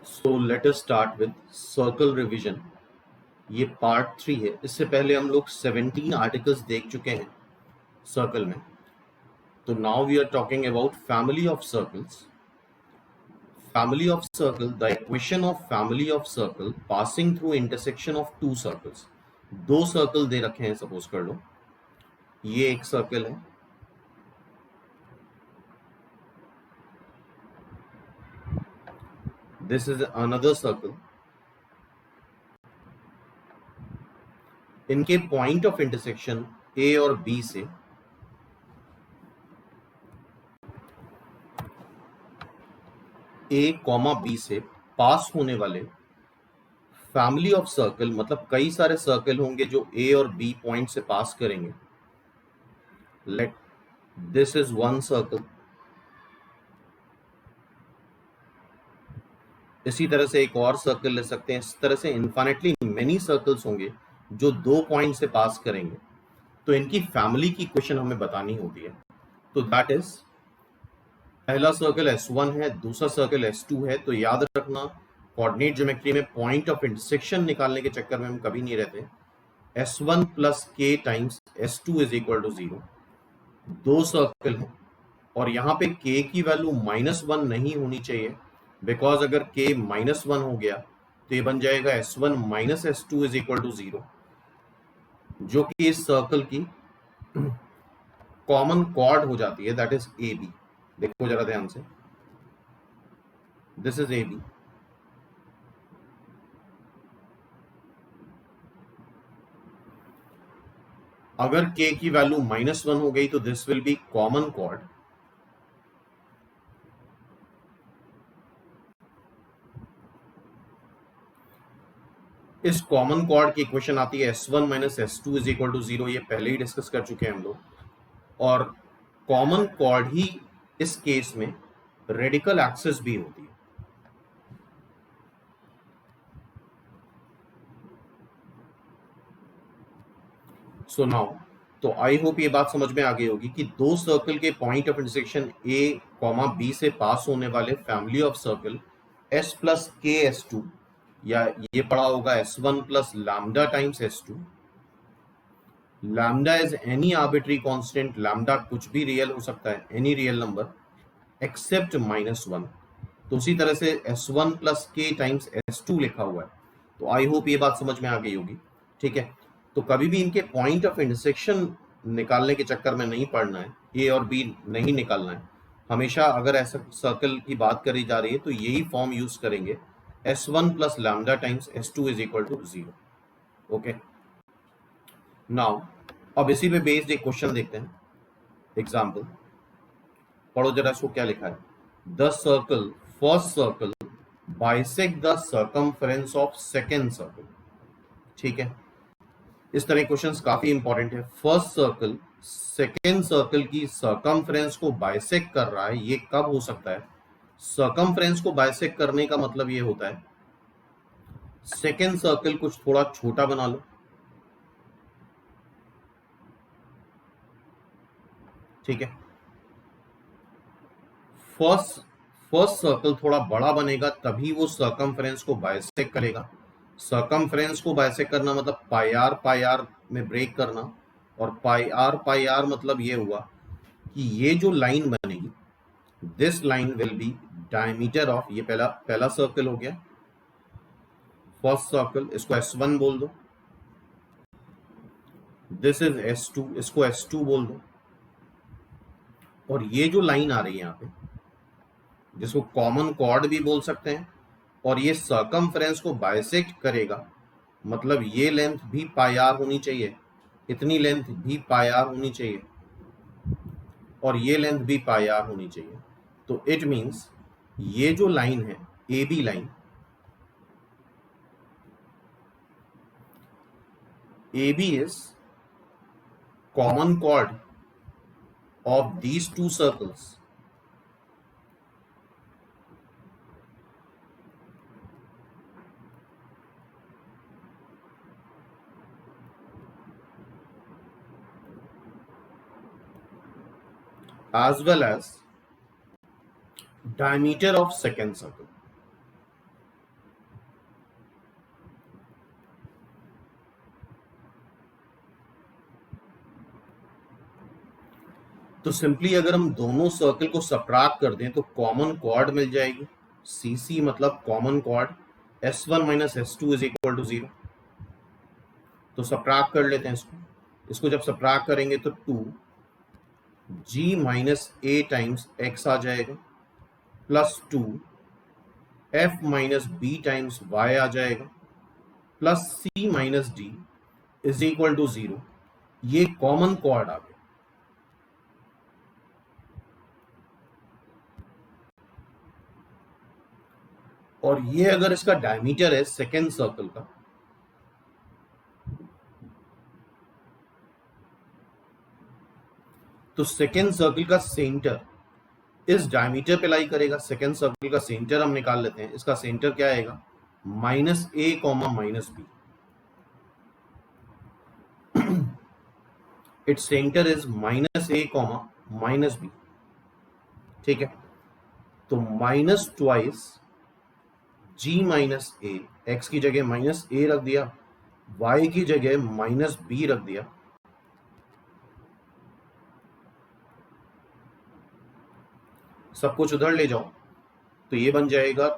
So let us start with circle revision. ये part 3 है। इससे पहले हम लोग 17 आर्टिकल्स देख चुके हैं सर्कल में। तो now we are talking about family of circles. Family of circle, the equation of family of circle passing through intersection of two circles. दो सर्कल दे रखे हैं, सपोज कर लो ये एक सर्कल है, दिस इज अनदर सर्कल। इनके पॉइंट ऑफ इंटरसेक्शन ए और बी से ए कॉमा बी से पास होने वाले फैमिली ऑफ सर्कल, मतलब कई सारे सर्कल होंगे जो ए और बी पॉइंट से पास करेंगे। Let this is one circle. इसी तरह से एक और सर्कल ले सकते हैं। इस तरह से इन्फिनिटली मेनी सर्कल्स होंगे जो दो पॉइंट से पास करेंगे। तो इनकी फैमिली की इक्वेशन हमें बतानी होती है। तो दैट इज, पहला सर्कल S1 है, दूसरा सर्कल S2 है। तो याद रखना, कोऑर्डिनेट ज्योमेट्री में पॉइंट ऑफ इंटरसेक्शन निकालने के चक्कर में हम कभी नहीं रहते। S1 plus k times S2 is equal to 0। दो सर्कल है और यहाँ पे k की वैल्यू -1 नहीं होनी चाहिए, बिकॉज अगर k -1 हो गया तो ये बन जाएगा S1 minus S2 is equal to 0, जो कि इस सर्कल की कॉमन कॉर्ड हो जाती है, दैट इज ए बी। देखो जरा ध्यान से, दिस इज ए बी। अगर k की वैल्यू -1 हो गई तो this will be common chord. इस कॉमन कॉर्ड की इक्वेशन आती है S1 minus S2 is equal to 0। ये पहले ही डिस्कस कर चुके हैं हम लोग। और कॉमन कॉर्ड ही इस केस में रेडिकल एक्सिस भी होती है। सो नाउ, तो आई होप ये बात समझ में आ गई होगी कि दो सर्कल के point of intersection A comma B से पास होने वाले family of circle S plus K S2, या ये पढ़ा होगा S1 plus lambda times S2। Lambda is any arbitrary constant. Lambda कुछ भी रियल हो सकता है, एनी रियल नंबर एक्सेप्ट -1। तो उसी तरह से S1 plus k times S2 लिखा हुआ है। तो आई होप ये बात समझ में आ गई होगी। ठीक है, तो कभी भी इनके पॉइंट ऑफ इंटरसेक्शन निकालने के चक्कर में नहीं पड़ना है, ए और बी नहीं निकालना है। हमेशा अगर ऐसा सर्कल की बात करी जा रही है तो यही फॉर्म यूज करेंगे, S1 plus lambda times S2 is equal to 0। Okay, now अब इसी पे बेस्ड एक क्वेश्चन देखते हैं। एग्जाम्पल पढ़ो जरा, इसको क्या लिखा है। The circle, first circle bisect the circumference of second circle. ठीक है, इस तरह क्वेश्चंस काफी इंपॉर्टेंट है। फर्स्ट सर्कल सेकेंड सर्कल की सर्कमफ्रेंस को बाइसेक्ट कर रहा है, ये कब हो सकता है? सर्कमफ्रेंस को बाइसेक्ट करने का मतलब ये होता है सेकेंड सर्कल कुछ थोड़ा छोटा बना लो। ठीक है, फर्स्ट फर्स्ट सर्कल थोड़ा बड़ा बनेगा तभी वो सर्कमफ्रेंस को बाइसेक्ट करेगा। सर्कमफ्रेंस को बाइसेक्ट करना मतलब पाई आर में ब्रेक करना, और पाई आर मतलब ये हुआ कि ये जो लाइन बनेगी, this line will be diameter of, ये पहला पहला सर्कल हो गया फर्स्ट सर्कल, इसको S1 बोल दो। दिस इज S2, इसको S2 बोल दो। और ये जो लाइन आ रही है यहाँ पे, जिसको कॉमन कॉर्ड भी बोल सकते हैं, और ये सर्कमफ्रेंस को बाइसेक्ट करेगा, मतलब ये लेंथ भी पाई आर होनी चाहिए, इतनी लेंथ भी पाई आर होनी चाहिए, और ये लेंथ भी पाई आर होनी चाहिए। तो इट मींस ये जो लाइन है A B line, A B is common chord of these two circles, as well as diameter of second circle. तो सिंपली अगर हम दोनों सर्कल को सबट्रैक्ट कर दें तो कॉमन क्वाड मिल जाएगी, CC मतलब कॉमन क्वाड S1 minus S2 is equal to 0। तो सबट्रैक्ट कर लेते हैं इसको जब सबट्रैक्ट करेंगे तो 2G minus A times X आ जाएगा plus 2F minus B times Y आ जाएगा plus C minus D is equal to 0। ये कॉमन क्वाड आ गया। और ये अगर इसका डायमीटर है सेकेंड सर्कल का, तो सेकेंड सर्कल का सेंटर इस डायमीटर पे लाई करेगा। सेकेंड सर्कल का सेंटर हम निकाल लेते हैं। इसका सेंटर क्या आएगा, minus A comma minus B. It's centre is minus A comma minus B. ठीक है, तो minus twice G minus A, X की जगह माइनस ए रख दिया, वाई की जगह माइनस बी रख दिया, सब कुछ उधर ले जाओ तो ये बन जाएगा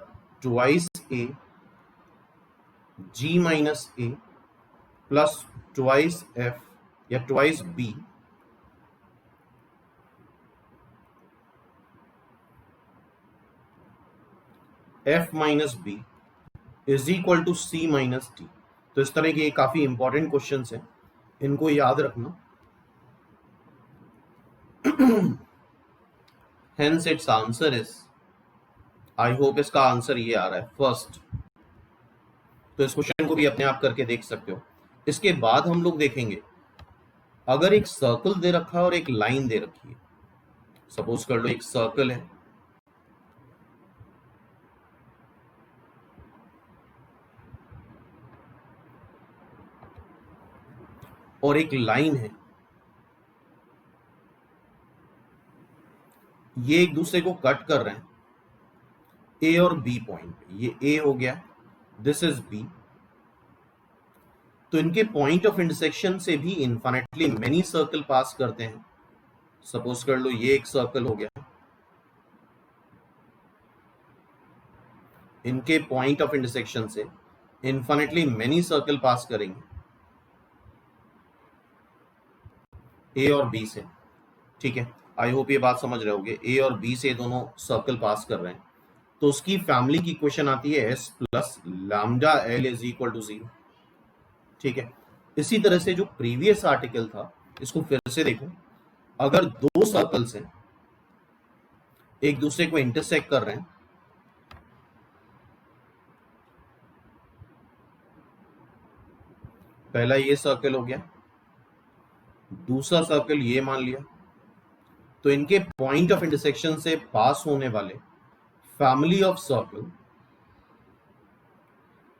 twice A G minus A plus twice F या twice B F minus B is equal to C minus D. तो इस तरह के ये काफी इंपॉर्टेंट क्वेश्चंस हैं, इनको याद रखना। Hence it's answer is, I hope इसका आंसर ये आ रहा है फर्स्ट। तो इस क्वेश्चन को भी अपने आप करके देख सकते हो। इसके बाद हम लोग देखेंगे अगर एक सर्कल दे रखा है और एक लाइन दे रखी है। सपोज कर लो एक सर्कल है और एक लाइन है, ये एक दूसरे को कट कर रहे हैं ए और बी पॉइंट पे। ये ए हो गया, दिस इज बी। तो इनके पॉइंट ऑफ इंटरसेक्शन से भी इनफाइनाइटली मेनी सर्कल पास करते हैं। सपोज कर लो ये एक सर्कल हो गया, इनके पॉइंट ऑफ इंटरसेक्शन से इनफाइनाइटली मेनी सर्कल पास करेंगे ए और बी से। ठीक है, आई होप ये बात समझ रहे होगे। ए और बी से दोनों सर्कल पास कर रहे हैं, तो उसकी फैमिली की इक्वेशन आती है S plus lambda L is equal to 0। ठीक है, इसी तरह से जो प्रीवियस आर्टिकल था इसको फिर से देखो। अगर दो सर्कल्स हैं एक दूसरे को इंटरसेक्ट कर रहे हैं, पहला ये सर्कल हो गया, दूसरा सर्कल ये मान लिया, तो इनके पॉइंट ऑफ इंटरसेक्शन से पास होने वाले फैमिली ऑफ सर्कल,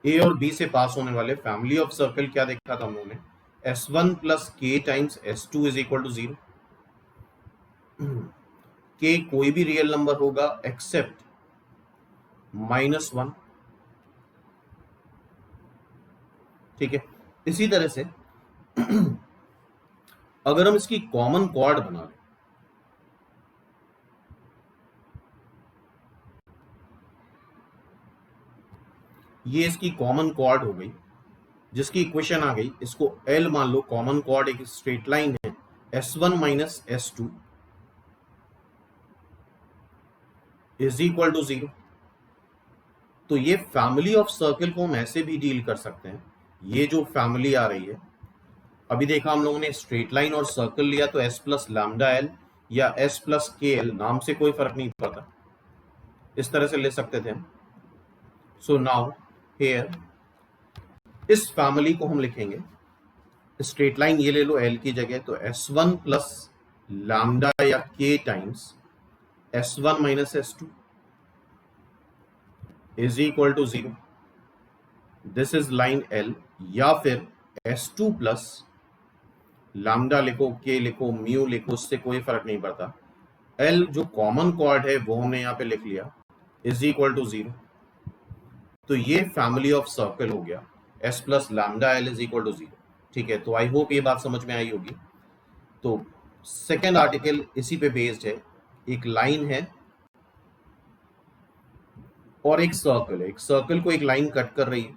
ए और बी से पास होने वाले फैमिली ऑफ सर्कल क्या देखा था हम लोगों ने, S1 plus k times S2 is equal to 0। के कोई भी रियल नंबर होगा एक्सेप्ट -1। ठीक है, इसी तरह से अगर हम इसकी कॉमन क्वाड बना लें, ये इसकी कॉमन क्वाड हो गई जिसकी इक्वेशन आ गई, इसको L मान लो। कॉमन क्वाड एक स्ट्रेट लाइन है S1 minus S2 is equal to 0। तो ये फैमिली ऑफ सर्कल को हम ऐसे भी डील कर सकते हैं। ये जो फैमिली आ रही है, अभी देखा हम लोगों ने स्ट्रेट लाइन और सर्कल लिया तो S प्लस लैम्डा एल या S प्लस के एल, नाम से कोई फर्क नहीं पड़ता, इस तरह से ले सकते थे। सो नाउ हियर इस फैमिली को हम लिखेंगे, स्ट्रेट लाइन ये ले लो L की जगह, तो S1 प्लस लैम्डा या K times S1 minus S2 is equal to 0। This is line L, या फिर S2 प्लस लैम्डा लिखो, K लिखो, म्यू लिखो, उससे कोई फर्क नहीं पड़ता। L जो कॉमन क्वाड है वो हमने यहाँ पे लिख लिया, इज इक्वल टू 0। तो ये फैमिली ऑफ सर्कल हो गया S plus lambda L is equal to 0। ठीक है, तो आई होप ये बात समझ में आई होगी। तो सेकेंड आर्टिकल इसी पे बेस्ड है। एक लाइन है और एक सर्कल है, एक सर्कल को एक लाइन कट कर रही है,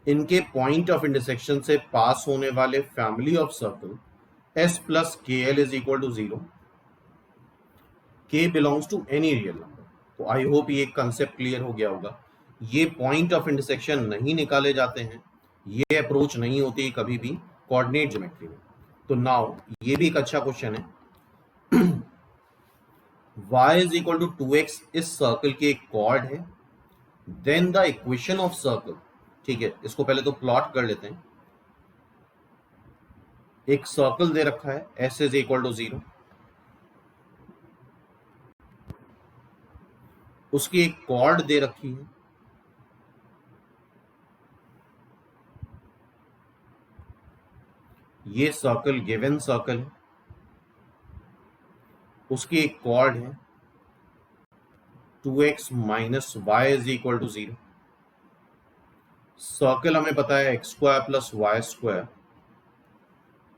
इनके पॉइंट ऑफ इंटरसेक्शन से पास होने वाले family of circle S plus K L is equal to 0, K belongs to any real number. तो आई होप ये कंसेप्ट क्लियर हो गया होगा। ये पॉइंट ऑफ इंटरसेक्शन नहीं निकाले जाते हैं, ये अप्रोच नहीं होती कभी भी कोऑर्डिनेट ज्योमेट्री में। तो नाउ ये भी एक अच्छा क्वेश्चन है। y is equal to 2x इस सर्कल की एक कॉर्ड है, then the equation of circle, ठीक है, इसको पहले तो प्लॉट कर लेते हैं। एक सर्कल दे रखा है s इज इक्वल टू 0, उसकी एक कॉर्ड दे रखी है, ये सर्कल गिवन सर्कल है, उसकी एक कॉर्ड है 2x minus Y is equal to 0। Circle हमें पता है X square plus Y square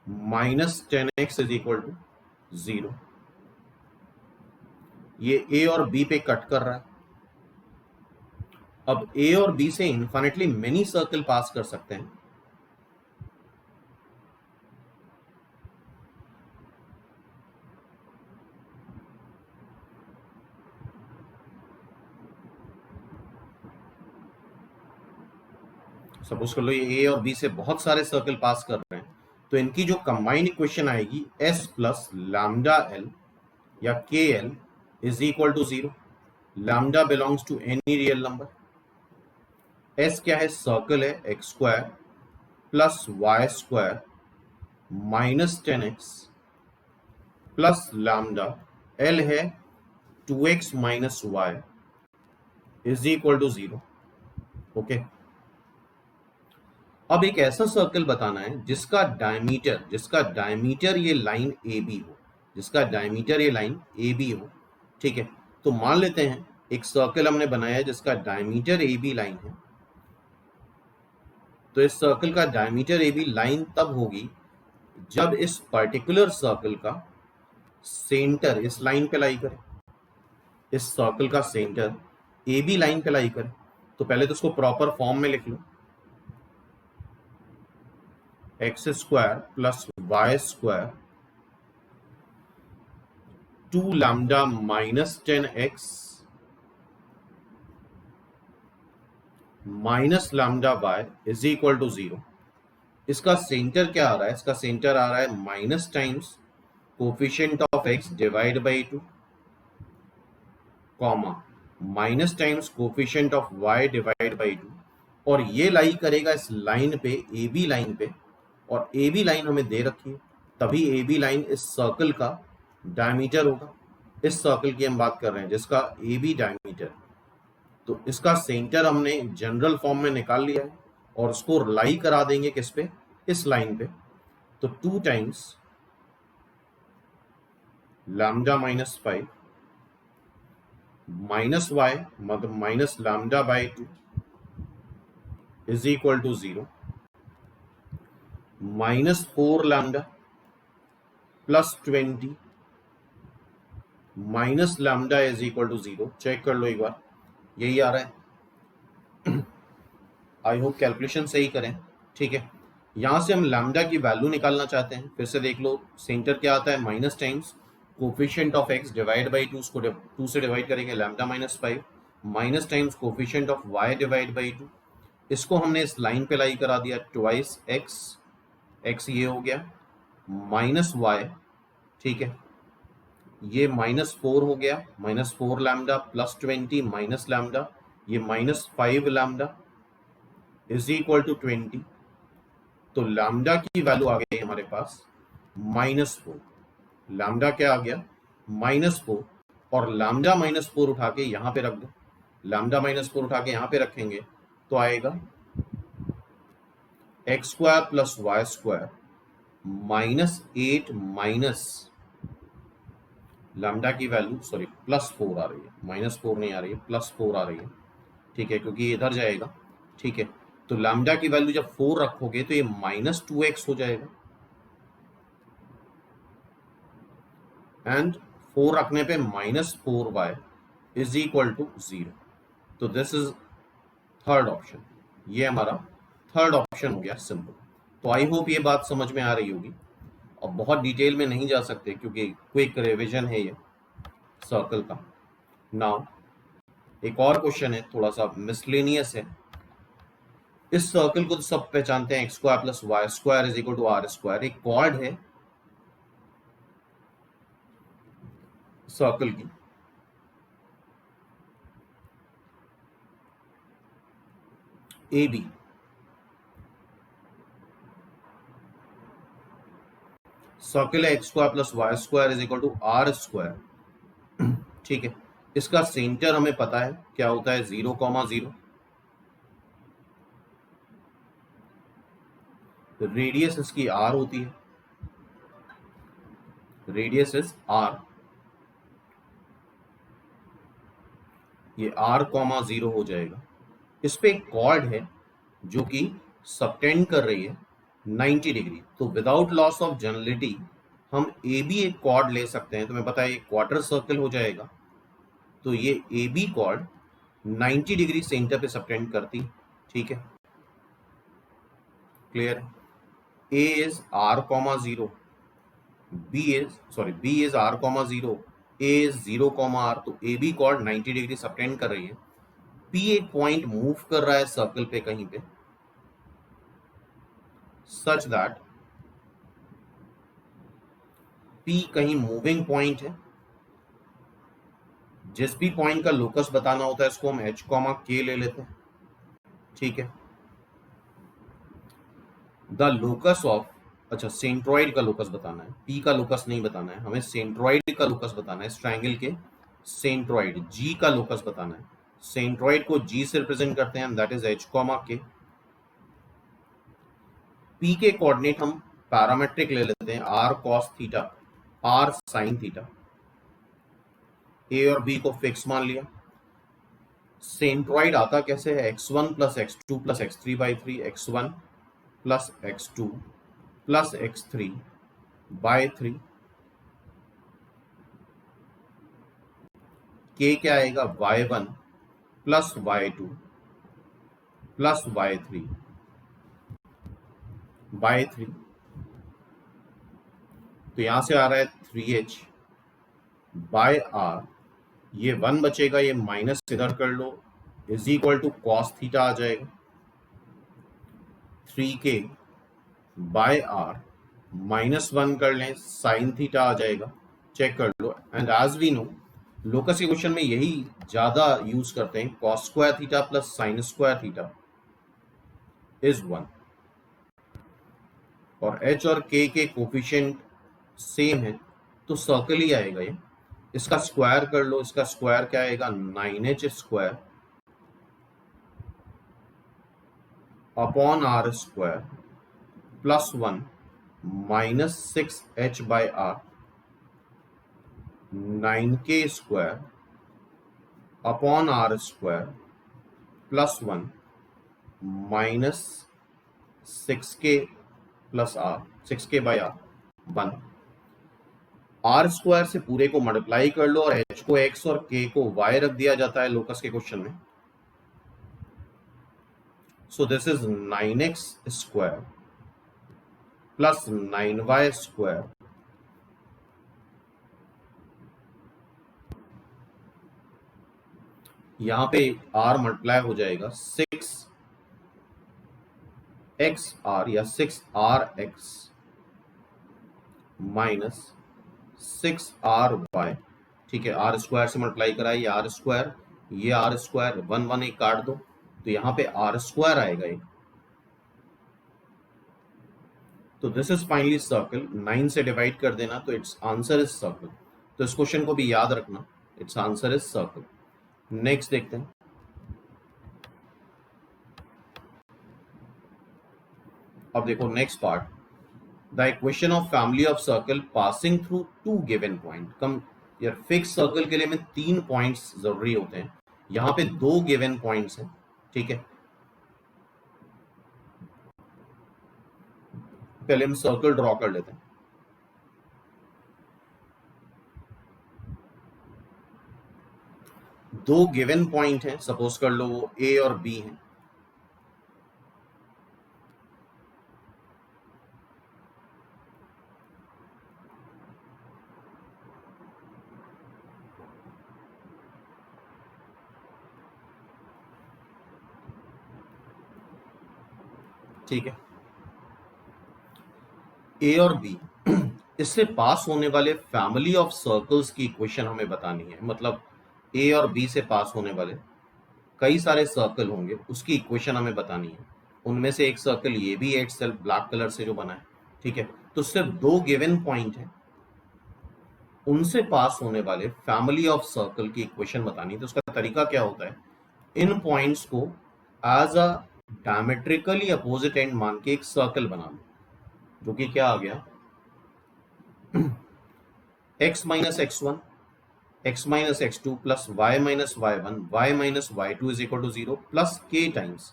minus 10x is equal to 0। ये a और b पे कट कर रहा है। अब a और b से इन्फिनिटली मेनी सर्कल पास कर सकते हैं। सपोज कर लो ये a और b से बहुत सारे सर्कल पास कर रहे हैं, तो इनकी जो कंबाइंड इक्वेशन आएगी s प्लस लैम्डा एल या K L is equal to 0। Lambda belongs to any real number. s क्या है? सर्कल है X square plus Y square minus 10x plus lambda, l है 2x minus Y is equal to 0। Okay, अब एक ऐसा circle बताना है जिसका डायमीटर ये लाइन ए बी हो, जिसका डायमीटर ये लाइन ए बी हो। ठीक है, तो मान लेते हैं एक सर्कल हमने बनाया है जिसका डायमीटर ए बी लाइन है। तो इस सर्कल का डायमीटर ए बी लाइन तब होगी जब इस पर्टिकुलर सर्कल का सेंटर इस लाइन पे लाई करे, इस सर्कल का सेंटर ए बी लाइन पे लाई करे। तो पहले तो इसको प्रॉपर फॉर्म में लिख लो, x square plus Y square 2 lambda minus 10x minus lambda y is equal to 0। इसका सेंटर क्या आ रहा है? इसका सेंटर आ रहा है minus times coefficient of x divide by 2 comma minus times coefficient of y divide by 2, और ये लाई करेगा इस लाइन पे, ए बी लाइन पे, और ए बी लाइन हमें दे रखी है, तभी ए बी लाइन इस सर्कल का डायमीटर होगा। इस सर्कल की हम बात कर रहे हैं जिसका ए बी डायमीटर, तो इसका सेंटर हमने जनरल फॉर्म में निकाल लिया है और उसको लाई करा देंगे किस पे? इस लाइन पे। तो 2 times lambda minus 5 minus y मतलब minus lambda by 2 is equal to 0, minus 4 lambda plus 20 minus lambda is equal to 0। Check कर लो एक बार, यही आ रहा है। आई होप कैलकुलेशन सही करें। ठीक है, यहां से हम लैम्डा की वैल्यू निकालना चाहते हैं। फिर से देख लो, सेंटर क्या आता है? Minus times coefficient of x divide by 2, उसको 2 से डिवाइड करेंगे, lambda minus 5 minus times coefficient of y divide by 2। इसको हमने इस लाइन पे लाई करा दिया, ट्वाइस x ये हो गया माइनस y। ठीक है, ये माइनस 4 हो गया, minus 4 lambda plus 20 minus lambda, ये minus 5 lambda is equal to 20। तो लैम्डा की वैल्यू आ गई हमारे पास -4। लैम्डा क्या आ गया? -4, और लैम्डा -4 उठा के यहां पे रख दो। लैम्डा -4 उठा के यहां पे रखेंगे तो आएगा X square plus Y square -8 minus lambda की वैल्यू, सॉरी +4 आ रही है, -4 नहीं आ रही है, +4 आ रही है। ठीक है, क्योंकि ये इधर जाएगा। ठीक है, तो लैम्डा की वैल्यू जब 4 रखोगे तो ये -2x हो जाएगा। एंड 4 रखने पे -4y इज इक्वल टू 0। तो दिस इज थर्ड ऑप्शन, ये हमारा थर्ड ऑप्शन हो गया सिंपल। तो आई होप ये बात समझ में आ रही होगी। और बहुत डिटेल में नहीं जा सकते क्योंकि क्विक रिवीजन है ये सर्कल का। नाउ एक और क्वेश्चन है, थोड़ा सा मिसलेनियस है। इस सर्कल को तो सब पहचानते हैं, x² + y² is equal to r²। एक कॉर्ड है सर्कल की, ए बी। सर्कल है x² + y² is equal to r²। ठीक है, इसका सेंटर हमें पता है क्या होता है, 0,0। रेडियस इसकी r होती है, रेडियस इज r। ये r,0 हो जाएगा। इस पे एक कॉर्ड है जो कि सबटेंड कर रही है 90 डिग्री। तो विदाउट लॉस ऑफ जनरलिटी हम ए बी एक कॉर्ड ले सकते हैं। तुम्हें पता है ये क्वार्टर सर्कल हो जाएगा। तो ये A B chord 90 degree centre पे सबटेंड करती। ठीक है, क्लियर है। A is r,0, B is r,0, A is 0,r। तो A B chord 90 degree subtend कर रही है। पी एक पॉइंट मूव कर रहा है सर्कल पे कहीं पे, सच दैट पी कहीं मूविंग पॉइंट है। जिस भी पॉइंट का लोकस बताना होता है इसको हम h, k ले लेते हैं। ठीक है, द लोकस ऑफ, अच्छा सेंट्रॉइड का लोकस बताना है, पी का लोकस नहीं बताना है हमें, सेंट्रॉइड का लोकस बताना है। इस ट्रायंगल के सेंट्रॉइड जी का लोकस बताना है। सेंट्रॉइड को जी से रिप्रेजेंट करते हैं, that is h, k। P के कोऑर्डिनेट हम पैरामेट्रिक ले लेते हैं, r cos theta, r sin theta. A और बी को फिक्स मान लिया। सेंट्रॉइड आता कैसे है, x1 + x2 + x3/3, x1 + x2 + x3/3। k क्या आएगा, y1 + y2 + y3/3। तो यहां से आ रहा है 3h/r। ये 1 बचेगा, ये माइनस इधर कर लो, is equal to cos theta आ जाएगा। 3k/r -1 कर लें, sin थीटा आ जाएगा। चेक कर लो। And as we know locus के क्वेश्चन में यही ज्यादा यूज करते हैं, cos² theta + sin² theta is 1। और h और k के कोफिशिएंट सेम है तो सर्कल ही आएगा ये। इसका स्क्वायर कर लो, इसका स्क्वायर क्या आएगा, 9h² upon r² +1 -6h/r 9k² upon r² +1 -6k/r 1। r² से पूरे को मल्टीप्लाई कर लो और h को x और k को y रख दिया जाता है लोकस के क्वेश्चन में। So this is 9x² + 9y²। यहां पे r मल्टीप्लाई हो जाएगा 6xr या 6rx -6ry। ठीक है, r² से मल्टीप्लाई करा, ये r², ये r², 1 1 एक काट दो तो यहाँ पे r² आएगा एक। तो दिस इज फाइनली सर्कल। 9 से डिवाइड कर देना तो इट्स आंसर इज सर्कल। तो इस क्वेश्चन को भी याद रखना, its answer is circle. Next देखते हैं। अब देखो next part, the equation of family of circle passing through 2 given point. Come यार, फिक्स सर्कल के लिए में 3 पॉइंट्स जरूरी होते हैं, यहाँ पे 2 गिवन पॉइंट्स हैं। ठीक है, पहले हम सर्कल ड्रॉ कर लेते हैं। दो गिवन पॉइंट है, सपोज कर लो वो ए और बी है, ठीक है, ए और बी, इससे पास होने वाले फैमिली ऑफ सर्कल्स की इक्वेशन हमें बतानी है। मतलब ए और बी से पास होने वाले कई सारे सर्कल होंगे, उसकी इक्वेशन हमें बतानी है। उनमें से एक सर्कल ये भी है सेल्फ ब्लैक कलर से जो बना है, ठीक है। तो सिर्फ दो गिवन पॉइंट है, उनसे पास होने वाले फैमिली ऑफ सर्कल की इक्वेशन बतानी है। तो उसका तरीका क्या होता है, इन पॉइंट्स को as a diametrically opposite and मान के एक सर्कल बना लो, जो कि क्या आ गया, x minus x one, x minus x two plus y minus y one, y minus y two is equal to zero, plus k times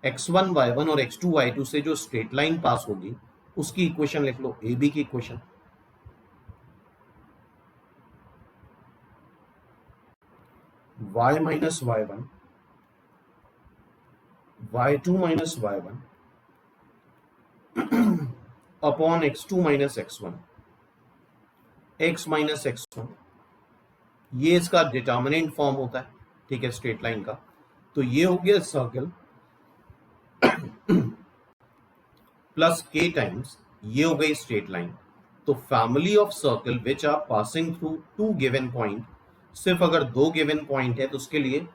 x1 y1 और x2 y2 से जो स्ट्रेट लाइन पास होगी उसकी इक्वेशन लिख लो, A B की equation. y minus y one, y2 minus y one upon x2 minus x one, x minus x one, ये इसका डिटर्मिनेंट फॉर्म होता है, ठीक है, स्ट्रेट लाइन का। तो ये हो गया सर्कल प्लस के टाइम्स ये हो गई स्ट्रेट लाइन। तो family of circle which are passing through two given point, सिर्फ अगर दो गिवन पॉइंट है तो उसके लिए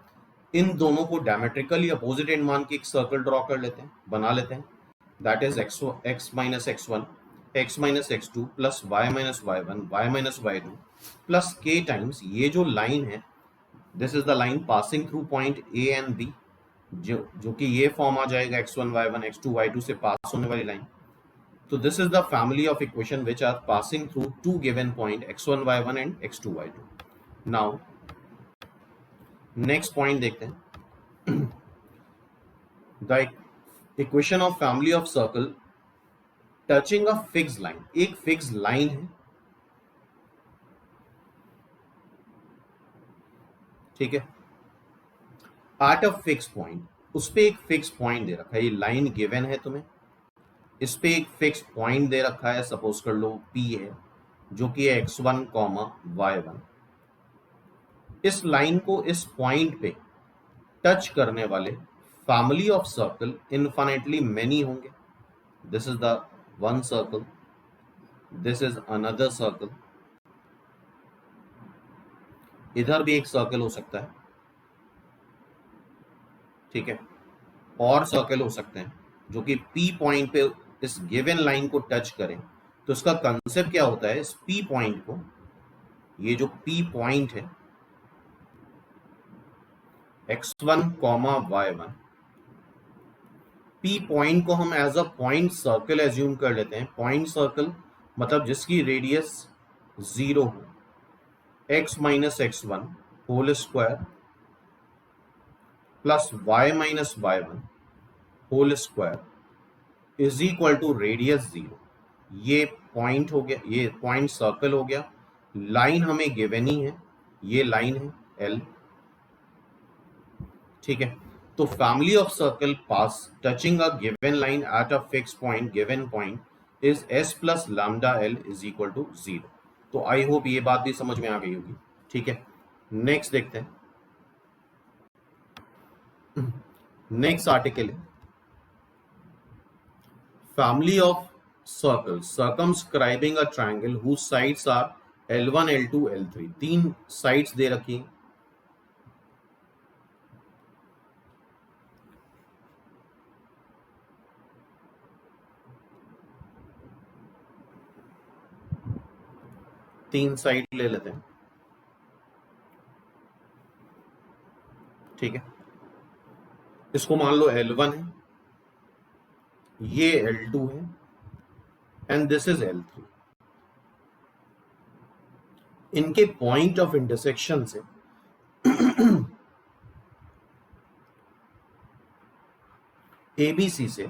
इन दोनों को डायमेट्रिकली अपोजिट एंड मान के एक सर्कल ड्रॉ कर लेते हैं, बना लेते हैं। That is x minus x one, x minus x two plus y minus y one, y minus y two plus k times ये जो लाइन है, this is the line passing through point A and B, जो कि ये form आ जाएगा x1 y1 x2 y2 से पास होने वाली लाइन। तो this is the family of equation which are passing through two given point x1 y1 and x2 y2। Now next point देखते हैं, the equation of family of circle touching a fix line, एक fix line है, ठीक है, eight a fix point, उस पे एक fix point दे रखा है, ये लाइन गिवन है तुम्हें, इस पे एक फिक्स पॉइंट दे रखा है, सपोज कर लो P है, जो कि है x1 y1। इस लाइन को इस पॉइंट पे टच करने वाले family of circle infinitely many होंगे। This is the one circle, this is another circle, इधर भी एक सर्कल हो सकता है, ठीक है, और सर्कल हो सकते हैं जो कि P पॉइंट पे इस गिवन लाइन को टच करें। तो इसका कंसेप्ट क्या होता है, इस P पॉइंट को, ये जो P पॉइंट है x1 y1, P पॉइंट को हम as a point circle assume कर लेते हैं। पॉइंट सर्कल मतलब जिसकी रेडियस 0 हो, x minus x one whole square plus y minus y one whole square is equal to radius 0। ये पॉइंट हो गया, ये पॉइंट सर्कल हो गया। लाइन हमें गिवन ही है, ये लाइन है L, ठीक है। तो family of circle pass touching a given line at a fix point, given point is s plus lambda L is equal to 0। तो आई होप ये बात भी समझ में आ गई होगी, ठीक है। नेक्स्ट देखते हैं, नेक्स्ट आर्टिकल है family of circle circumscribing a triangle whose sides are L1 L2 L3, तीन साइड्स दे रखी हैं, तीन साइड ले लेते हैं, ठीक है। इसको मान लो L1 है, ये L2 है एंड दिस इज L3। इनके पॉइंट ऑफ इंटरसेक्शन से ABC से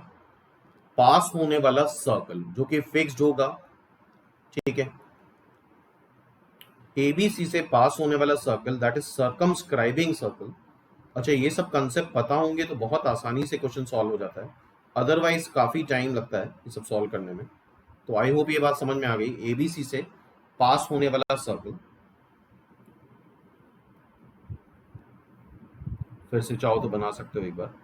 पास होने वाला सर्कल जो कि फिक्स्ड होगा, ठीक है, एबीसी से पास होने वाला circle that is circumscribing circle. अच्छा, ये सब कंसेप्ट पता होंगे तो बहुत आसानी से क्वेश्चन सॉल्व हो जाता है, अदरवाइज काफी टाइम लगता है ये सब सॉल्व करने में। तो आई होप ये बात समझ में आ गई। एबीसी से पास होने वाला सर्कल, फिर से चाहो तो बना सकते हो एक बार।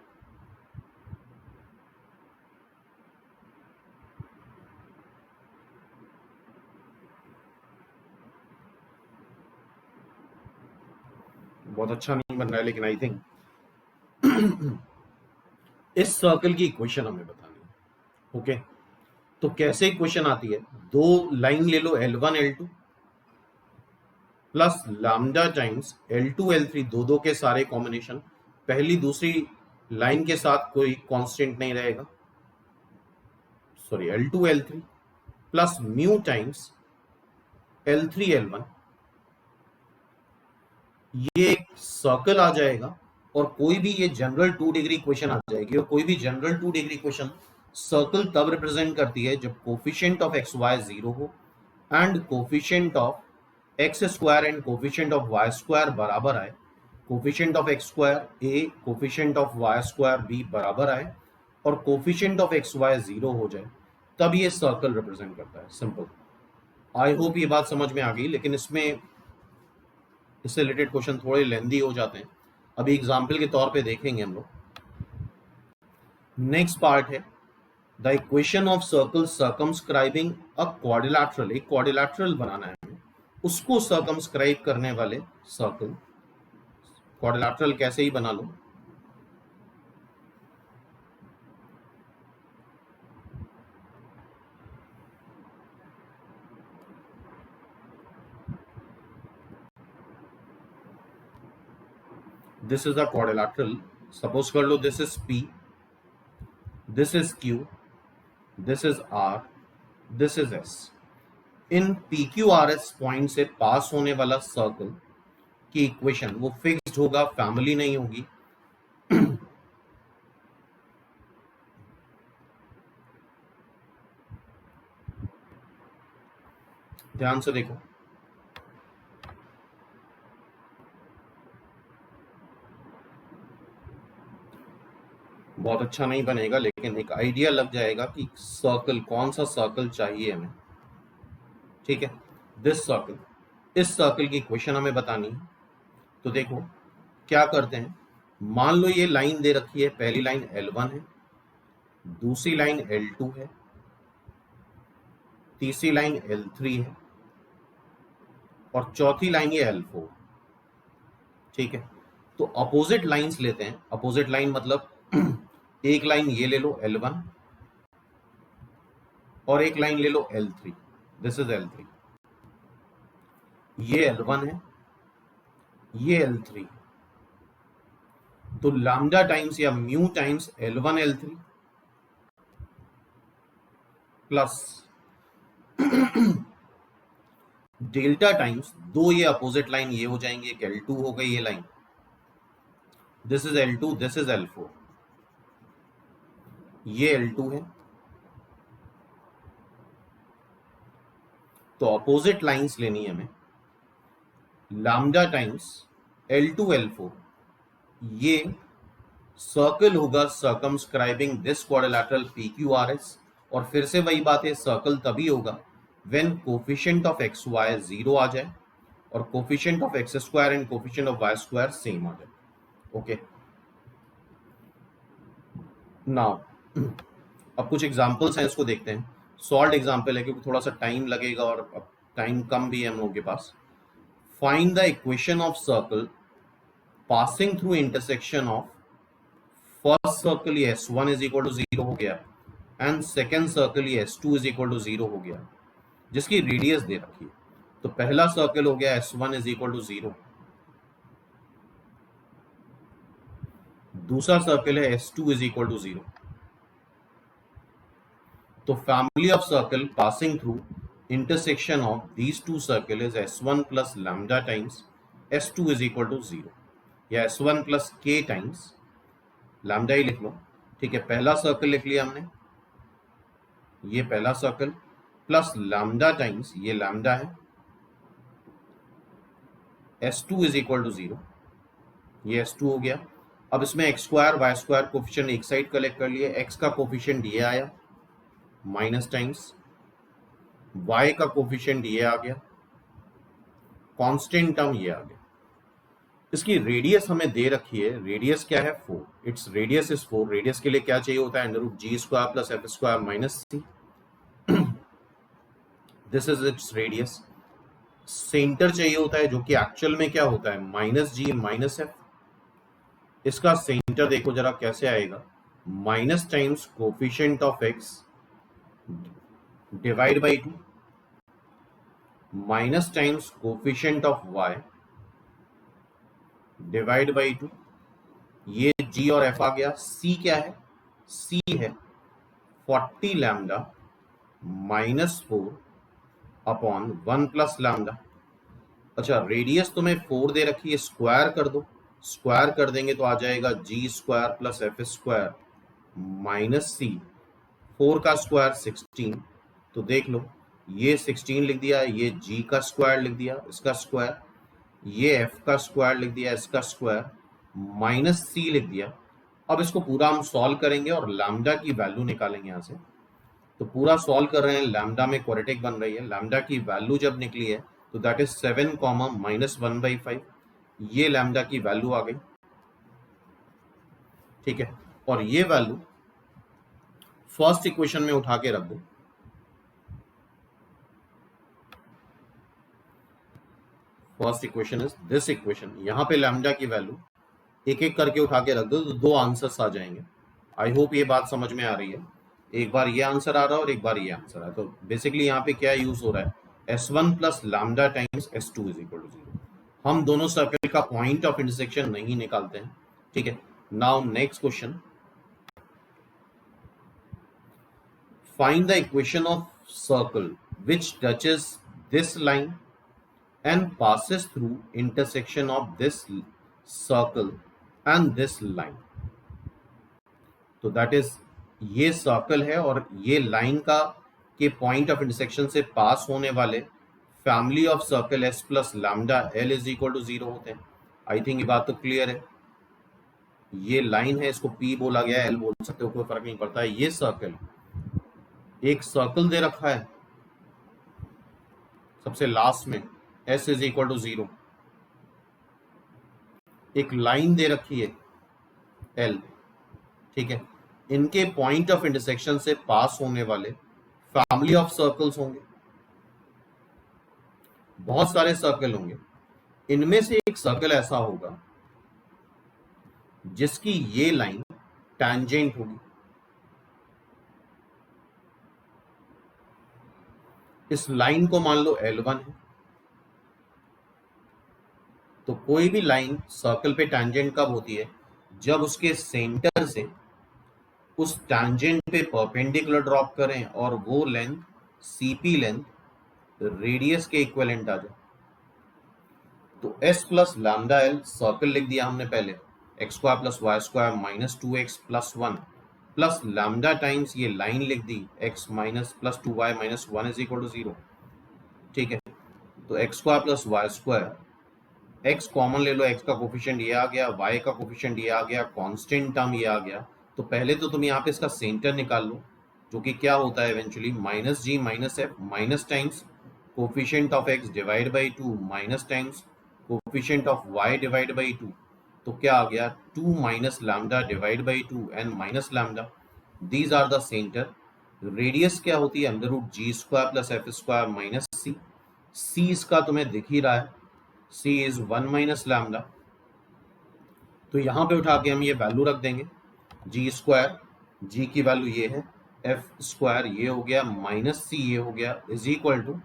बहुत अच्छा नहीं बन रहा है लेकिन आई थिंक इस सर्कल की इक्वेशन हमें बतानी है। ओके, तो कैसे इक्वेशन आती है? दो लाइन ले लो L1 L2 plus lambda times L2 L3, दो दो के सारे कॉम्बिनेशन। पहली दूसरी लाइन के साथ कोई कांस्टेंट नहीं रहेगा, sorry L2 L3 plus mu times L3 L1, ये एक सर्कल आ जाएगा। और कोई भी ये जनरल 2 डिग्री इक्वेशन आ जाएगी, और कोई भी जनरल 2 डिग्री इक्वेशन सर्कल तब रिप्रेजेंट करती है जब कोफिशिएंट ऑफ एक्स वाई 0 हो and coefficient of x square and coefficient of y square बराबर आए। Coefficient of x square A, coefficient of y square B बराबर आए और कोफिशिएंट ऑफ एक्स वाई 0 हो जाए, तब ये सर्कल रिप्रेजेंट करता है। सिंपल। आई होप ये बात समझ में आ गई, लेकिन इसमें इससे रिलेटेड क्वेश्चन थोड़े लेंदी हो जाते हैं, अभी एग्जाम्पल के तौर पे देखेंगे हम लोग। नेक्स्ट पार्ट है the equation of circle circumscribing a quadrilateral. एक क्वाड्रिलैटरल बनाना है हमें, उसको सर्कमस्क्राइब करने वाले सर्कल। क्वाड्रिलैटरल कैसे ही बना लो, this is a quadrilateral. Suppose कर लो this is P, this is Q, this is R, this is S। इन PQRS पॉइंट से पास होने वाला सर्कल की इक्वेशन वो फिक्स्ड होगा, फैमिली नहीं होगी। ध्यान से देखो, बहुत अच्छा नहीं बनेगा लेकिन एक आइडिया लग जाएगा कि सर्कल, कौन सा सर्कल चाहिए हमें। ठीक है, दिस सर्कल, इस सर्कल की इक्वेशन हमें बतानी है। तो देखो क्या करते हैं, मान लो ये लाइन दे रखी है, पहली लाइन L1 है, दूसरी लाइन L2 है, तीसरी लाइन L3 है और चौथी लाइन ये L4। ठीक है, तो अपोजिट लाइंस लेते हैं। अपोजिट लाइन मतलब एक लाइन ये ले लो L1 और एक लाइन ले लो L3, दिस इज L3। ये L1 है, ये L3। तो लैम्डा टाइम्स या mu times L1 L3 plus delta times दो ये अपोजिट लाइन ये हो जाएंगे, एक L2 हो गई ये line, this is L2, this is L4। ये L2 है, तो अपोजिट लाइंस लेनी है हमें। लैम्डा टाइम्स L2 L4, ये सर्कल होगा सर्कमस्क्राइबिंग दिस क्वाड्रिलैटरल PQRS। और फिर से वही बात है, सर्कल तभी होगा when coefficient of x y 0 आ जाए और coefficient of x square and coefficient of y square same आ जाए। ओके, नाउ अब कुछ एग्जांपल्स हैं, इसको देखते हैं। सॉल्व एग्जांपल है क्योंकि थोड़ा सा टाइम लगेगा और अब टाइम कम भी है हम लोगों के पास। Find the equation of circle passing through intersection of first circle ये S1 इज इक्वल टू 0 हो गया एंड सेकेंड सर्कल ये S2 इज इक्वल टू 0 हो गया, जिसकी रेडियस दे रखी है। तो पहला सर्कल हो गया S1 इज इक्वल टू 0, दूसरा सर्कल है S2 इज इक्वल टू 0। तो family of circle passing through intersection of these two circle is S1 plus lambda times S2 is equal to 0, या S1 plus K times lambda ही लिख लो। ठीक है, पहला सर्कल लिख लिया हमने, ये पहला सर्कल प्लस लैम्डा टाइम्स ये लैम्डा है S2 इज इक्वल टू 0, ये S2 हो गया। अब इसमें x square y square coefficient एक साइड कलेक्ट कर लिए, एक्स का कोफिशिएंट ये आया माइनस टाइम्स, वाई का कोफिशिएंट ये आ गया, कांस्टेंट टर्म ये आ गया। इसकी रेडियस हमें दे रखी है, रेडियस क्या है 4, इट्स रेडियस इज 4। रेडियस के लिए क्या चाहिए होता है, under root g square plus f square minus c, this is its radius. Centre चाहिए होता है जो कि एक्चुअल में क्या होता है माइनस जी माइनस एफ। इसका सेंटर देखो जरा कैसे आएगा, minus times coefficient of x divide by 2 minus times coefficient of y divide by 2। ये g और f आ गया। c क्या है, c है 40 lambda minus 4 upon 1 plus lambda. अच्छा रेडियस तुम्हें 4 दे रखी है, स्क्वायर कर दो, स्क्वायर कर देंगे तो आ जाएगा g square plus f square minus c, 4 का स्क्वायर 16। तो देख लो ये 16 लिख दिया, ये g का स्क्वायर लिख दिया इसका स्क्वायर, ये f का स्क्वायर लिख दिया इसका स्क्वायर माइनस c लिख दिया। अब इसको पूरा हम सॉल्व करेंगे और लैम्डा की वैल्यू निकालेंगे यहाँ से। तो पूरा सॉल्व कर रहे हैं, लैम्डा में क्वाड्रेटिक बन रही है, लैम्डा की वैल्यू जब निकली है तो दैट इज 7 कॉमा माइनस 1/5, ये लैम्डा की वैल्यू आ गई। ठीक है, और ये वैल्यू फर्स्ट इक्वेशन में उठा के रख दो। First equation is this equation, यहां पे लैम्डा की वैल्यू एक एक करके उठा के रख दो तो दो आंसर्स आ जाएंगे। आई होप ये बात समझ में आ रही है। एक बार ये आंसर आ रहा है और एक बार ये आंसर आ रहा है। तो बेसिकली यहाँ पे क्या यूज हो रहा है, S1 plus lambda times S2 is equal to 0। हम दोनों सर्कल का पॉइंट ऑफ इंटरसेक्शन नहीं निकालते हैं। ठीक है, now next question, find the equation of circle which touches this line and passes through intersection of this circle and this line। तो that is ये सर्कल है और ये लाइन का के पॉइंट ऑफ इंटरसेक्शन से पास होने वाले family of circle S plus lambda L is equal to 0 होते हैं। आई थिंक ये बात तो क्लियर है। ये लाइन है, इसको पी बोला गया है, एल बोल सकते हो, कोई फर्क नहीं पड़ता है। ये सर्कल, एक सर्कल दे रखा है सबसे लास्ट में S इज इक्वल टू 0, एक लाइन दे रखी है L। ठीक है, इनके पॉइंट ऑफ इंटरसेक्शन से पास होने वाले फैमिली ऑफ सर्कल्स होंगे, बहुत सारे सर्कल होंगे। इनमें से एक सर्कल ऐसा होगा जिसकी ये लाइन टैंजेंट होगी। इस लाइन को मान लो L1 है। तो कोई भी लाइन सर्कल पे टैंजेंट कब होती है, जब उसके सेंटर से उस टैंजेंट पे परपेंडिकुलर ड्रॉप करें और वो लेंथ CP लेंथ रेडियस के इक्विवेलेंट आ जाए। तो S plus lambda L circle लिख दिया हमने पहले, x square plus Y square minus 2x plus 1 plus lambda times ये लाइन लिख दी x minus plus 2y minus 1 is equal to 0। ठीक है, तो x square plus Y square, x common ले लो, x का कोफिशिएंट ये आ गया, y का कोफिशिएंट ये आ गया, कांस्टेंट टर्म ये आ गया। तो पहले तो तुम यहाँ पे इसका सेंटर निकाल लो, जो कि क्या होता है eventually minus g minus f minus times coefficient of x divide by 2 minus times coefficient of y divide by 2। तो क्या आ गया 2 minus lambda divide by 2 and minus lambda, these are the centre. Radius क्या होती है, under root g square plus f square minus c, c इसका तुम्हें दिख ही रहा है, c इज 1 माइनस लैम्डा। तो यहां पे उठा के हम ये वैल्यू रख देंगे, जी स्क्वायर, जी की वैल्यू ये है, एफ स्क्वायर ये हो गया माइनस सी ये हो गया इज इक्वल टू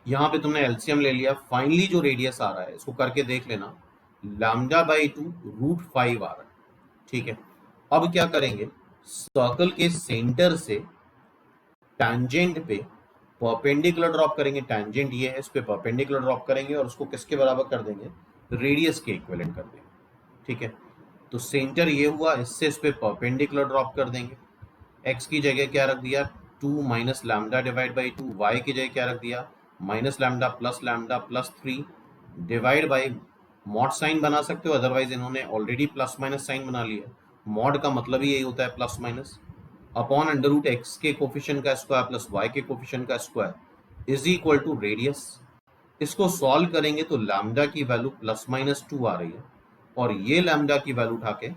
यहां पे तुमने एलसीएम ले लिया। फाइनली जो रेडियस आ रहा है इसको करके देख लेना, लैम्डा बाई 2 रूट 5 आ रहा है। ठीक है, अब क्या करेंगे, सर्कल के सेंटर से टैंजेंट पे परपेंडिकुलर ड्रॉप करेंगे, टैंजेंट ये है, इस पे परपेंडिकुलर ड्रॉप करेंगे और उसको किसके बराबर कर देंगे, रेडियस के इक्विवेलेंट कर देंगे। ठीक है, तो सेंटर ये हुआ, इससे इस पे परपेंडिकुलर ड्रॉप कर देंगे। x की जगह क्या रख दिया 2 minus lambda divide by 2, y की जगह क्या रख दिया minus lambda plus 3 divide by mod sine बना सकते हो, अदरवाइज इन्होंने ऑलरेडी प्लस माइनस साइन बना लिया। मॉड का मतलब ही यही होता है plus minus, upon under root x के कोफिशिएंट का स्क्वायर प्लस वाई के कोफिशिएंट का square is equal to radius. इसको सॉल्व करेंगे तो लैम्डा की वैल्यू +-2 आ रही है, और ये लैम्डा की वैल्यू उठा के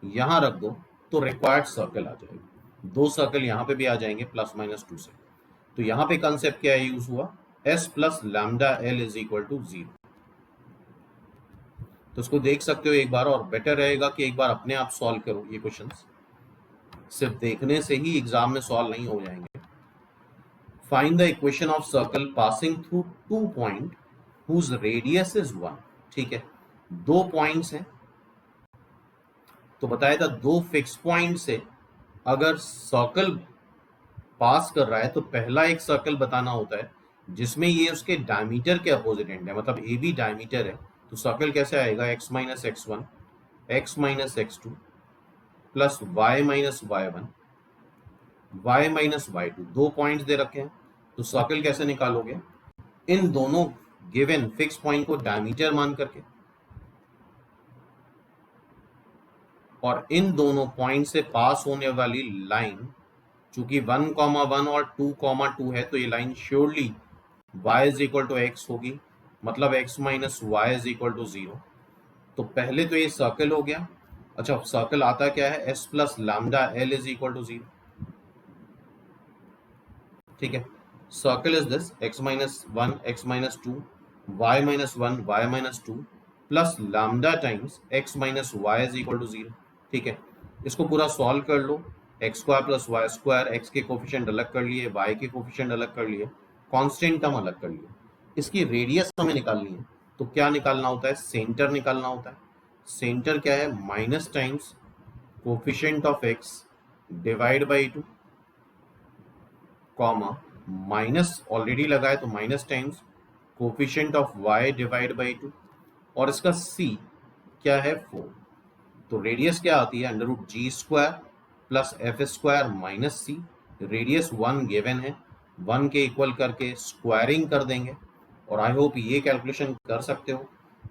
यहां रख दो तो रिक्वायर्ड सर्कल आ जाएगा। 2 सर्कल यहां पे भी आ जाएंगे +-2 से। तो यहां पे कंसेप्ट क्या यूज हुआ, s plus lambda L is equal to 0। तो इसको देख सकते हो एक बार, और बेटर रहेगा कि एक बार अपने आप सॉल्व करो ये क्वेश्चंस, सिर्फ देखने से ही एग्जाम में सॉल्व नहीं हो जाएंगे। Find the equation of circle passing through 2 point whose radius is 1। ठीक है, 2 पॉइंट्स हैं, तो बताया था 2 फिक्स पॉइंट से अगर सर्कल पास कर रहा है तो पहला एक सर्कल बताना होता है जिसमें ये उसके डायमीटर के अपोजिट एंड है, मतलब ए बी डायमीटर है। तो सर्कल कैसे आएगा, x minus x1 x minus x2 plus y minus y1 y minus y2। 2 points दे रखे हैं, तो सर्कल कैसे निकालोगे, इन दोनों गिवन फिक्स पॉइंट को डायमीटर मान करके, और इन दोनों पॉइंट से पास होने वाली लाइन, चूंकि 1,1 और 2,2 है तो ये line surely y is equal to x होगी, मतलब x minus Y is equal to 0। तो पहले तो ये सर्कल हो गया। अच्छा, सर्कल आता क्या है, s plus lambda L is equal to 0। ठीक है, circle is this x minus 1 x minus 2 y minus 1 y minus 2 plus lambda times x minus Y is equal to 0। ठीक है, इसको पूरा सॉल्व कर लो, x square plus Y square, x के coefficient अलग कर लिए, वाई के कोफिशिएंट अलग कर लिए, कांस्टेंट टर्म अलग कर लिए। इसकी रेडियस हमें निकालनी है, तो क्या निकालना होता है, सेंटर निकालना होता है। सेंटर क्या है, minus times coefficient of x divide by 2 comma minus already लगा है तो minus times coefficient of y divide by 2, और इसका c क्या है 4। तो रेडियस क्या आती है, under root g square plus f square minus c. Radius 1 given है, 1 के इक्वल करके स्क्वायरिंग कर देंगे, और आई होप ये कैलकुलेशन कर सकते हो।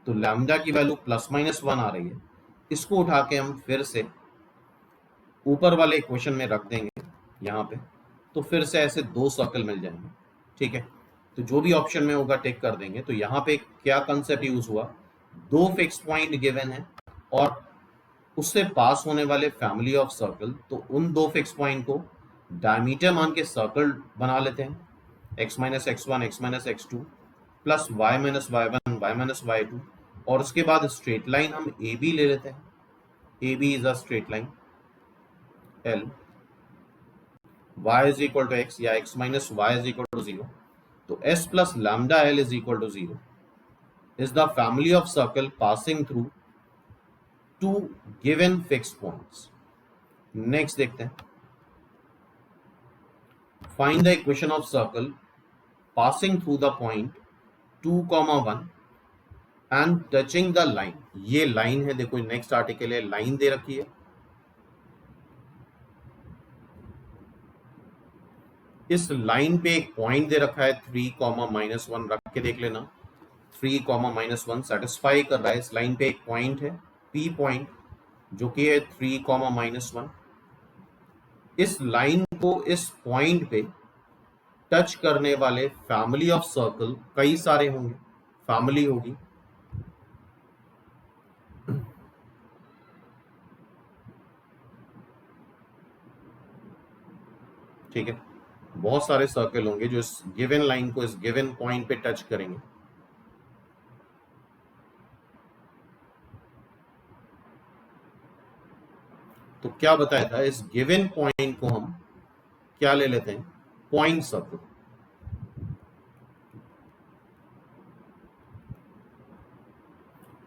तो लैम्डा की वैल्यू +-1 आ रही है, इसको उठा के हम फिर से ऊपर वाले इक्वेशन में रख देंगे यहाँ पे, तो फिर से ऐसे 2 सर्कल मिल जाएंगे। ठीक है, तो जो भी ऑप्शन में होगा टिक कर देंगे। तो यहाँ पे क्या कंसेप्ट यूज हुआ, 2 फिक्स पॉइंट गिवन है और उससे पास होने वाले फैमिली ऑफ सर्कल, तो उन 2 फिक्स पॉइंट को डायमीटर मान के सर्कल बना लेते हैं, x minus x1 x minus x2 plus y minus y1 y minus y2, और उसके बाद स्ट्रेट लाइन हम ए बी ले लेते हैं, A B is a straight line L, y is equal to x या x minus y is equal to 0। तो s plus lambda L is equal to 0 is the family of circle passing through 2 given fix points. Next देखते हैं, find the equation of circle passing through the point 2,1 and touching the line. ये line है, देखो next article है, line दे रखी है, इस line पे एक पॉइंट दे रखा है 3,-1, रख के देख लेना, 3,-1 सेटिस्फाई कर रहा है। इस लाइन पे एक पॉइंट है P पॉइंट जो कि है 3,-1। इस लाइन को इस पॉइंट पे टच करने वाले फैमिली ऑफ सर्कल कई सारे होंगे, फैमिली होगी। ठीक है, बहुत सारे सर्कल होंगे जो इस गिवन लाइन को इस गिवन पॉइंट पे टच करेंगे। तो क्या बताया था, इस गिवन पॉइंट को हम क्या ले लेते हैं, पॉइंट सर्कल।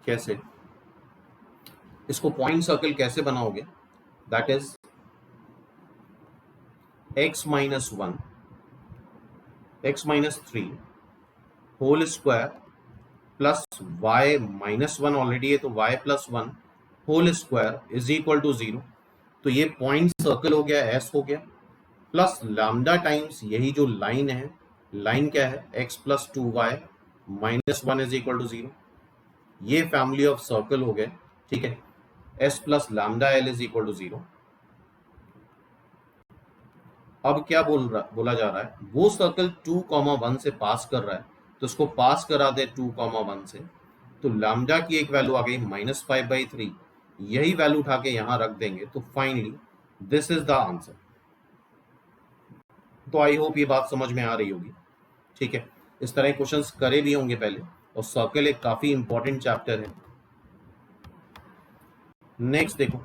कैसे, इसको पॉइंट सर्कल कैसे बनाओगे, that is x minus 1 x minus 3 whole square plus y minus 1 already है तो y plus 1 whole square is equal to 0। तो ये पॉइंट सर्कल हो गया, s हो गया, प्लस लैम्डा टाइम्स यही जो लाइन है लाइन क्या है, x plus 2y minus 1 is equal to 0। ये फैमिली ऑफ सर्कल हो गए, ठीक है। s plus lambda L is equal to 0। अब क्या बोला जा रहा है, वो सर्कल 2,1 से पास कर रहा है, तो इसको पास करा दे 2,1 से, तो लैम्डा की एक वैल्यू आ गई -5/3। यही वैल्यू उठा के यहां रख देंगे, तो finally this is the answer. तो आई होप ये बात समझ में आ रही होगी, ठीक है। इस तरह क्वेश्चंस करे भी होंगे पहले, और सर्कल एक काफी इंपॉर्टेंट चैप्टर है। नेक्स्ट देखो,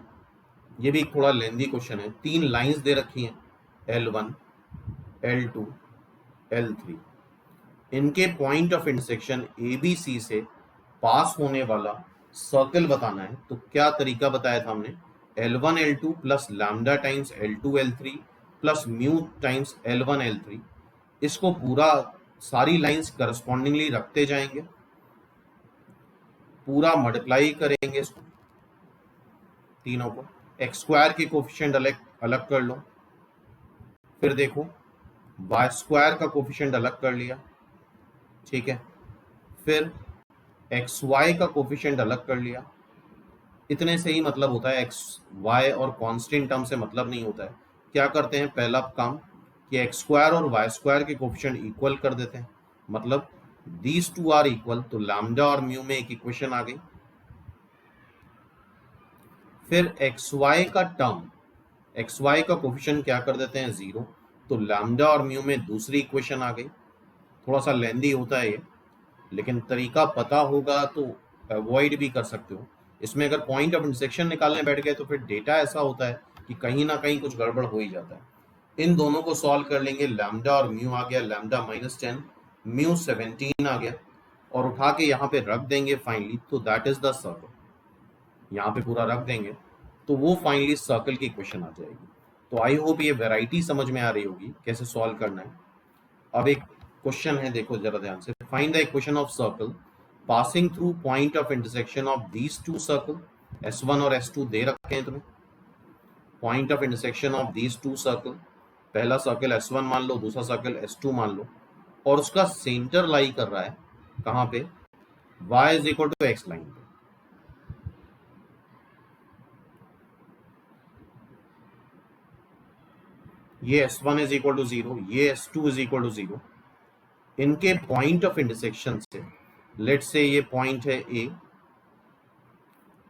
ये भी एक थोड़ा लेंदी क्वेश्चन है। 3 लाइंस दे रखी हैं, L1, L2, L3। इनके पॉइंट ऑफ इंटरसेक्शन ABC से पास होने वाला सर्कल बताना है। तो क्या तरीका बताया था हमने, L1 L2 plus lambda times L2 L3 plus mu times L1 L3। इसको पूरा सारी लाइंस करस्पॉन्डिंगली रखते जाएंगे, पूरा मल्टीप्लाई करेंगे इसको तीनों को, एक्स स्क्वायर के कोफिशिएंट अलग अलग कर लो, फिर देखो वाई स्क्वायर का कोफिशिएंट अलग कर लिया, ठीक है, फिर एक्स वाई का कोफिशिएंट अलग कर लिया। इतने से ही मतलब होता है, एक्स वाई और कांस्टेंट टर्म से मतलब नहीं होता है। क्या करते हैं, पहला काम कि एक्स स्क्वायर और वाई स्क्वायर के कोफिशिएंट इक्वल कर देते हैं, मतलब दीज टू आर इक्वल, तो लैम्डा और म्यू में एक इक्वेशन आ गई। फिर एक्स वाई का टर्म, एक्स वाई का कोफिशिएंट क्या कर देते हैं 0, तो लैम्डा और म्यू में दूसरी इक्वेशन आ गई। थोड़ा सा लेंदी होता है ये, लेकिन तरीका पता होगा तो अवॉइड भी कर सकते हो। इसमें अगर पॉइंट ऑफ इंटरसेक्शन निकालने बैठ गए तो फिर डेटा ऐसा होता है कि कहीं ना कहीं कुछ गड़बड़ हो ही जाता है। इन दोनों को सॉल्व कर लेंगे, लैम्डा और म्यू आ गया, लैम्डा -10, म्यू 17 आ गया, और उठा के यहाँ पे रख देंगे फाइनली, तो दैट इज द सर्कल। यहाँ पे पूरा रख देंगे तो वो फाइनली सर्कल की इक्वेशन आ जाएगी। तो आई होप ये वैरायटी समझ में आ रही होगी कैसे सॉल्व करना है। अब एक क्वेश्चन है, देखो जरा ध्यान से, find the equation of circle passing through point of intersection of these two circle. S1 और S2 दे रखे हैं तुम्हें, point of intersection of these two circle. पहला सर्कल S1 मान लो, दूसरा सर्कल S2 मान लो, और उसका सेंटर लाई कर रहा है कहाँ पे, y is equal to x line पे। ये S1 इज इक्वल टू 0, ये S2 इज इक्वल टू 0। इनके पॉइंट ऑफ इंटरसेक्शन से, लेट से ये पॉइंट है A,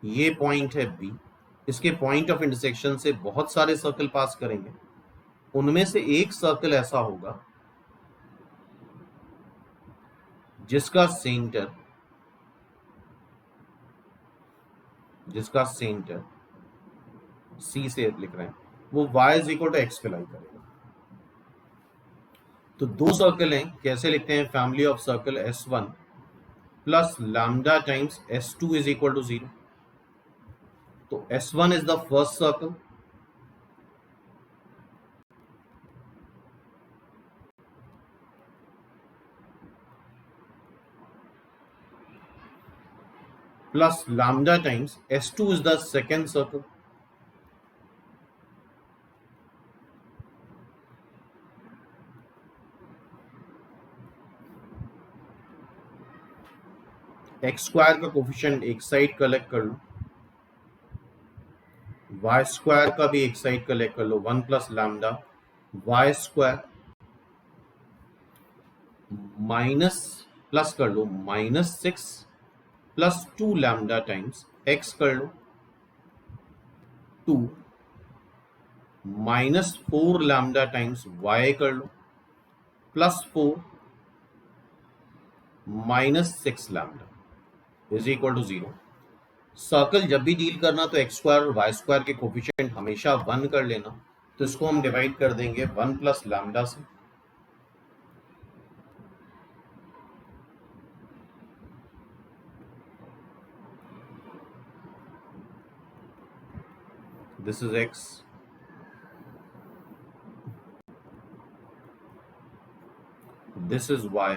ये पॉइंट है B, इसके पॉइंट ऑफ इंटरसेक्शन से बहुत सारे सर्कल पास करेंगे। उनमें से एक सर्कल ऐसा होगा जिसका सेंटर C से लिख रहे हैं, वो y is equal to x पे लाई करेगा। तो दो सर्कल हैं, कैसे लिखते हैं, family of circle S1 plus lambda times S2 is equal to 0। तो S1 is the first circle, plus lambda times S2 is the second circle. X square का कोफिशिएंट एक साइड कलेक्ट कर लो, वाई स्क्वायर का भी एक side collect कर लो, 1 plus lambda y square, minus plus कर लो -6 प्लस 2 लैम्डा टाइम्स एक्स कर लो 2, -4 लैम्डा टाइम्स वाई कर लो plus 4 -6 lambda is equal to 0। Circle जब भी डील करना तो एक्स स्क्वायर और वाई स्क्वायर के कोफिशिएंट हमेशा 1 कर लेना, तो इसको हम डिवाइड कर देंगे 1 प्लस लैम्डा से। This is x, this is y।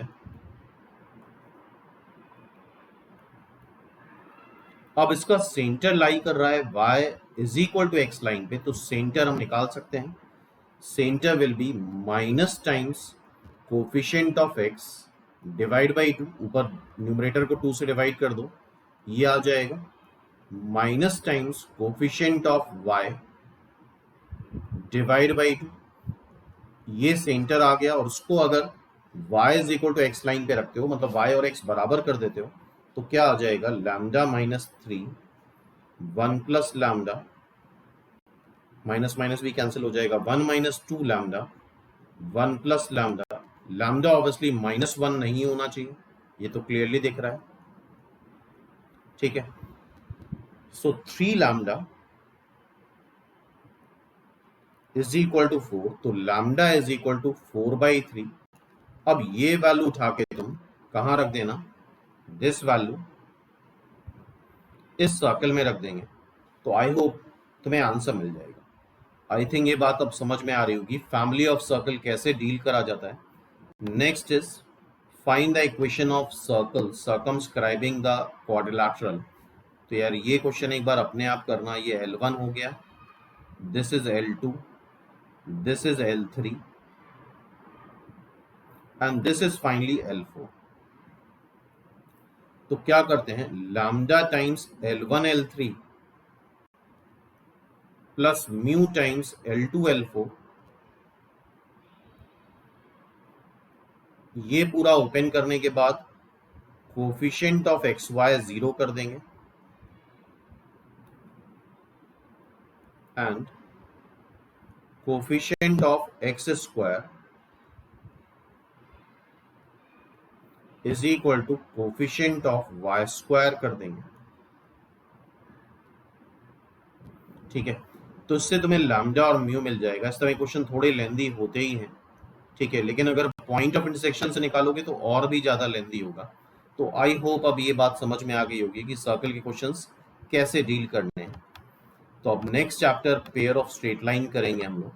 अब इसका सेंटर लाई कर रहा है y is equal to x line पे, तो सेंटर हम निकाल सकते हैं। Centre will be minus times coefficient of x divide by 2, ऊपर न्यूमरेटर को 2 से डिवाइड कर दो, ये आ जाएगा minus times coefficient of y divide by 2, ये सेंटर आ गया। और उसको अगर y is equal to x line पे रखते हो, मतलब y और x बराबर कर देते हो, तो क्या आ जाएगा lambda minus 3 1 plus lambda, minus minus भी कैंसिल हो जाएगा, 1 minus 2 lambda 1 plus lambda. Lambda obviously -1 नहीं होना चाहिए, ये तो क्लियरली दिख रहा है, ठीक है। सो 3 लैम्डा इज इक्वल टू 4, तो लैम्डा इज इक्वल टू 4/3। अब ये वैल्यू उठा के तुम कहां रख देना, दिस वैल्यू इस सर्कल में रख देंगे, तो आई होप तुम्हें आंसर मिल जाएगा। आई थिंक ये बात अब समझ में आ रही होगी फैमिली ऑफ सर्कल कैसे डील करा जाता है। Next is find the equation of circle circumscribing the quadrilateral. तो यार ये क्वेश्चन एक बार अपने आप करना, ये L1 हो गया, this is L2, this is L3 and this is finally L4। तो क्या करते हैं, lambda times L1 L3 plus mu times L2 L4, ये पूरा ओपन करने के बाद कोफिशिएंट ऑफ एक्स वाई 0 कर देंगे and coefficient of x square is equal to coefficient of y square कर देंगे, ठीक है। तो इससे तुम्हें लैम्डा और म्यू मिल जाएगा। इस तरह क्वेश्चन थोड़े लेंदी होते ही हैं, ठीक है, लेकिन अगर पॉइंट ऑफ इंटरसेक्शन से निकालोगे तो और भी ज्यादा लेंदी होगा। तो आई होप अब ये बात समझ में आ गई होगी कि सर्कल के क्वेश्चंस कैसे डील करने हैं। तो अब next chapter pair of straight line करेंगे हम लोग।